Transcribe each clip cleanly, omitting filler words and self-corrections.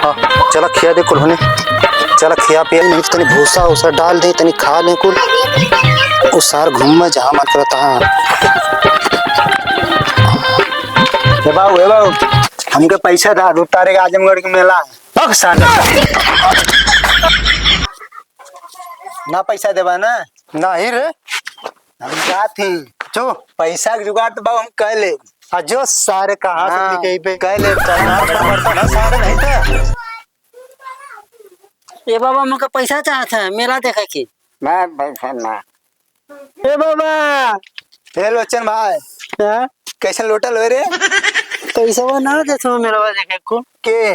हाँ चला खिया दे कुल होने, चला खिया पिया नहीं तनी भूसा उसा डाल दे तनी खा ले कुल उस सार घूम में जहाँ मन करता है। ए बाबू हमके पैसा था दो तारीख आजमगढ़ के मेला ना पैसा देवा ना नहीं रे हम क्या थी जो पैसा के जुगाड़ तो बाबू हम कह ले जो सारे कहाँ से दिखे पे कह ले सारे नहीं था। ये बाबा मुझे पैसा चाहता है मेला देखा की मैं पैसा ना। ए बाबा हे लोचन भाई कैसे लोटल हो रे पैसा वो ना देखो मेरा देखे को के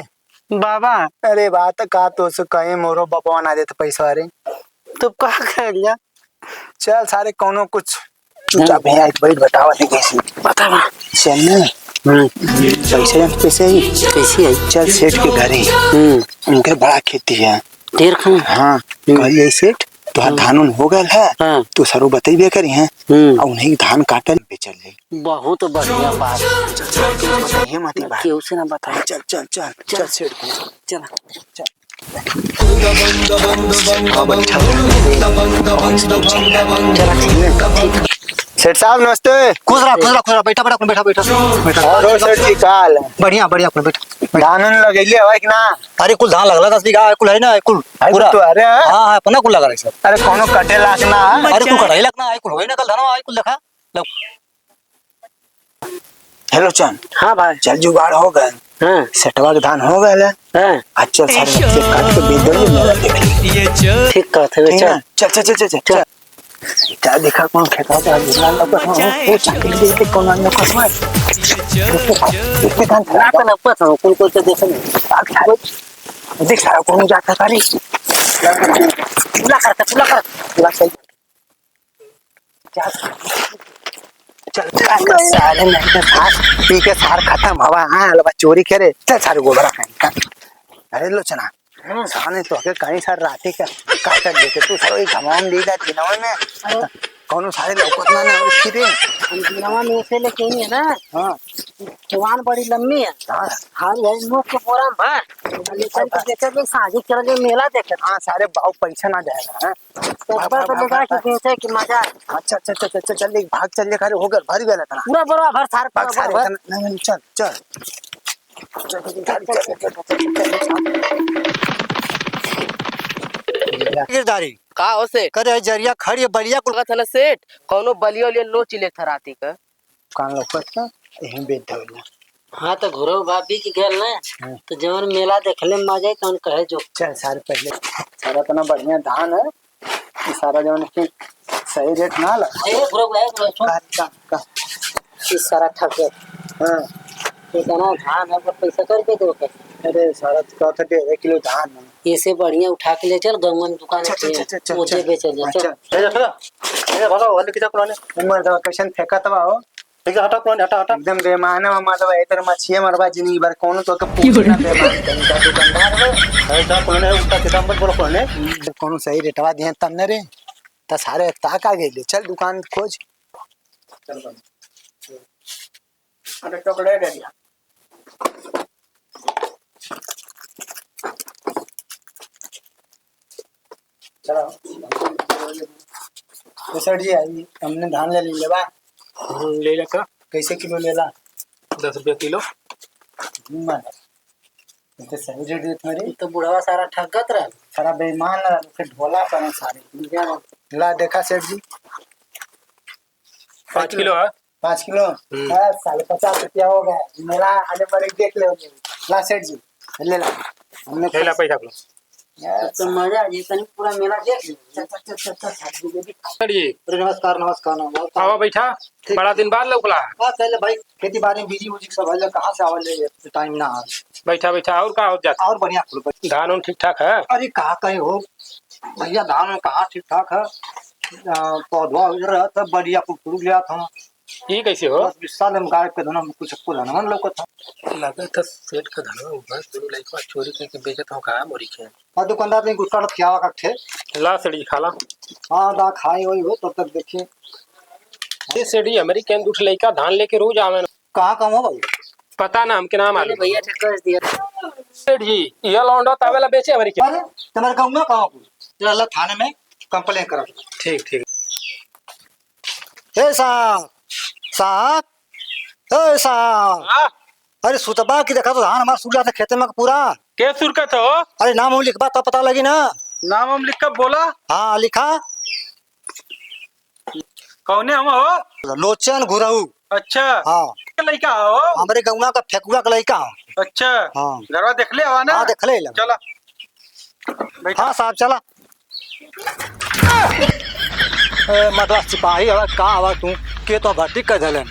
बाबा। अरे बात का तो सु कहीं मोरो बाबा ना देते पैसा रे तो क्या कर लिया चल सारे कोनो कुछ चुपचाप है एक बैठ बतावा है कैसे बता बा चल ना पैसे ही कैसी है चल सेठ के घर ही उनके बड़ा खेती है ढेर खान। हाँ कल ये सेठ तो धान उन हो गया है हाँ। तो सरो बतइबे करी हैं और उन्हें धान काटल पे चल ले बहुत बढ़िया बात ये मत ही बात क्यों से ना बताया। चल चल चल चल सेठ चला चल सेठ साहब नमस्ते। खुश रहा बैठा बैठा और सेठ जी काल बढ़िया बढ़िया कुल बैठा धान उन लगैले हवा कि ना अरे कुल धान लगला 10 बीघा कुल है ना कुल पूरा तो अरे हां हां अपना कुल लगा रहे सब। अरे कोनो कटे लाख ना अरे कुल कटाई लगना है कुल होई ना कल धान आई कुल देखा लो। हेलो चन हाँ भाई चल जुगाड़ हो गए हाँ सेठवा के धान हो गए हाँ अच्छा सारे बच्चे काट के बेच दो मेरा देख ठीक कहते हुए चल चल चल चल चल चल क्या देखा कौन खेता था दुकान लोग वो चाकरी देते कौन आने को समझ इसके धान ना तो ना पता हो कौन तो देखो नहीं देख सारा कौन जाता था रे पूरा कर पूरा सही चल चल सारे नहीं खास पी के सार खत्म हवा हां लबा चोरी करे चल सारे गोबरा खाई अरे लोचना साने तो के कहीं सार राती का काट देते तू सारो घमाम देगा दिनवा में कौन सारे लौकत ना उसकी रे दिनवा में से लेके नहीं है ना। हां जवान बड़ी लंबी है हां ये लोग के बोरा भर लेकर के देखे के साजी चल गए मेला देखे। हां सारे बाऊ पैसा ना जाएगा हां तो बस लगा के बेचे कि मजा। अच्छा अच्छा अच्छा चल चल एक भाग चल ले खरे हो गए भर गया था पूरा बोरा भर सार भाग पूरा भर सारे नहीं चल चल गिरदारी का हो सेठ करे जरिया खड़ी बढ़िया कुल का थला सेठ कोनो बलियो लिए लो चिले थराती का कान लौकत का यहीं बेच देला। हाँ तो घुरो भाभी की घर ना तो जवन मेला देखले मजा कौन कहे जो चल सारे पहले सारा तना बढ़िया धान है ये सारा जवन के सही रेट ना लगा ए घुरो का इस सारा ठग गए। हां ये कहना धान है पर पैसा करके दो के अरे सारा का तो 1.5 किलो धान है ये से बढ़िया उठा के ले चल गंगन दुकान है मुझे बेचे जा चल ए भागो वाले किता कुलाने उमर दवा कैसन फेंका तवा हो ठीक है हटा कुलाने हटा एकदम बेमाने मामा दवा इधर मछिए मरवा जिनी बार कौन तो के पूछना बेमान का दुकानदार है ऐसा कुलाने उल्टा सीधा मत बोलो कुलाने कौन सही रेटवा दिए तब न रे त सारे ताक आ गए चल दुकान खोज चल अरे टुकड़े दे दिया चलो तो सर जी आई हमने धान ले लेबा ले लेका कैसे किलो लेला 10 रुपया किलो मान तो सही रेट देत मेरे तो बुढ़वा सारा ठगत रहा सारा बेईमान रहा फिर ढोला पर सारे ला देखा सेठ जी 5 किलो है 5 किलो है 50 रुपया हो गया मेरा आने पर एक देख ले ला सेठ जी ले ला हमने ले ला पैसा कुल तो मजा आ जाए कहीं पूरा मेला देख ले चलिए नमस्कार नमस्कार नमस्कार आवा बैठा बड़ा दिन बाद लौकला पहले भाई खेती बाड़ी में बिजी उजी सब है कहां से आवल ले टाइम ना आ बैठा बैठा और का हो जाता और बढ़िया फूल धान उन ठीक ठाक है अरे कहा कहे हो भैया धान में कहा ठीक ठाक है पौधा रहा था बढ़िया फूल लिया था ये कैसे हो 20 साल में गाय के धना में कुछ पुराना मन लोग था लगा था सेठ का धनवा बस दोनों लइका चोरी करके बेचत हो का मोरी के और दुकानदार ने गुस्सा किया का थे ला सेठी खाला हां दा खाई होई हो तब तक देखिए ये सेठी अमेरिकन दूठ लइका धान लेके रोज आवे कहां कम हो भाई पता ना हमके नाम पहले आलू भैया ठग कर दिया सेठ जी ये लौंडा तावेला बेचे हमारी क्या? अरे तुम्हारे गाँव में कहाँ चला थाने में कंप्लेन करो। ठीक ठीक। ए साहब साहब ए साहब, हाँ अरे सुतबा की देखा तो धान हमारा सूख जाता खेते में पूरा। क्या सुरकत हो? अरे नाम हम लिखबा तब पता लगी ना। नाम हम लिख कर बोला। हाँ लिखा कौने हम हो? लोचन घुराऊ। अच्छा हाँ लड़का हो? हमारे गाँव का फेकुआ का लड़का हो। अच्छा हाँ घरवा देख ले आवा ना। हाँ देख ले ला। चला बैठा। हाँ साहब चला। मतलब सिपाही हवा का हवा तू के तो भर्ती कर दलन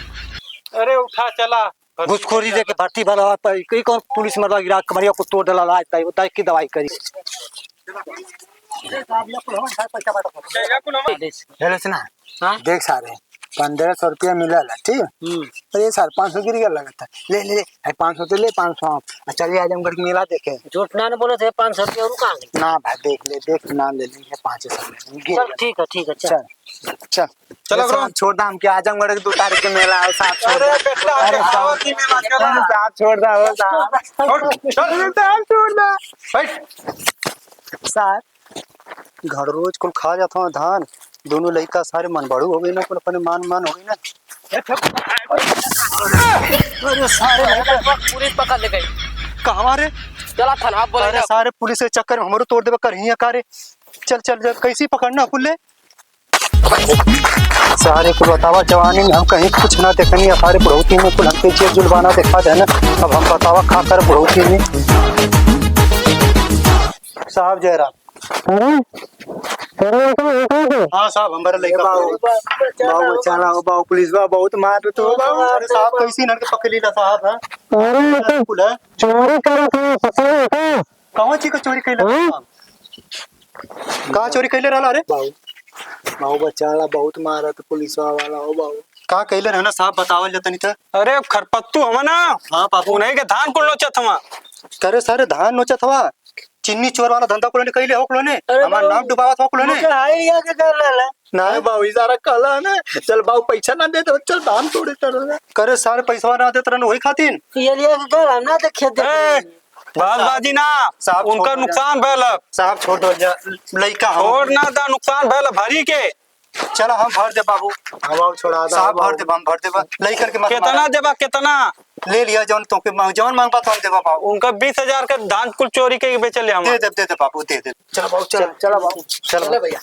अरे उठा चला। घुसखोरी दे के भर्ती भला कई कौन पुलिस मरवा गिरा कमरिया को तोड़ डाला लाज ताई बताई की दवाई करी। हेलो सुना हाँ? देख सारे 1500 रुपया मिला ठीक। अरे सार 500 गिर गया लगा था। ले ले ले 500 तो ले 500 चलिए आजमगढ़ के मेला देखे। झूठ ना बोले थे 500 रुपये और कहाँ ना भाई देख ले देख नाम ले लेंगे 500 चल ठीक है चल चल चल चलो ये साहब छोड़ दाम के आजमगढ़ के 2 तारीख के मेला है साहब छोड़ अरे दो। बेटा अरे अरे साहब सावती में मत करा। साहब छोड़ दो वो साहब छोड़ दो बैठ। साहब घर रोज कुल खा जाता हूँ धान दोनों लड़का सारे मन बड़ू हो गई ना कुल अपने मान मान हो गई ना। अरे सारे पुलिस पकड़ ले गई। कहाँ रे? चला थाना बोला अरे सारे पुलिस के चक्कर में हमारे तोड़ देवे कर ही कारे। चल चल चल कैसी पकड़ना कुल्ले सारे को बतावा जवानी में हम कहीं कुछ ना देखनी हमारे बढ़ोती में कुल हमके जेल जुलवाना देखा जाए ना। अब हम बतावा खा कर बढ़ोती में साहब जयराम। हाँ साहब हमारे लड़का बाबू चला हो बाबू पुलिस बा बहुत मार तो बाबू। अरे साहब कैसी नर के पकड़ लीला साहब है। अरे चोरी कर कहाँ चीज का चोरी कैले कहाँ चोरी कैले रहला? अरे बाबू बच्चा बहुत मारा तो पुलिस वाला हो बाबू का कैले रहना साहब बतावल जतनी था। अरे खरपत्तू हम ना। हाँ बाबू नहीं के धान को नोचत हम। करे सारे धान नोचत हवा चिन्नी चोर वाला धंधा कुल ने कैले हो कुल ने हमारा नाम डुबावत हो कुल ने ना बाबू इजारा कला ना। चल बाबू पैसा ना दे तो चल धान तोड़े तर करे सारे पैसा ना देत रहन वही खातिर ये लिए के घर ना देखे दे बाजी ना साहब उनका नुकसान भैल। साहब छोड़ दो लड़का और ना दा नुकसान भैल भरी के। चला हम भर दे बाबू हम छोड़ा साहब भर दे हम भर दे लई करके मत कितना देबा कितना ले लिया जौन तो के जौन मांगबा तो हम देबा बाबू। उनका 20,000 का धान कुल चोरी के बेचले हम। दे दे बाबू दे दे। चल बाबू चल चला बाबू चल भैया।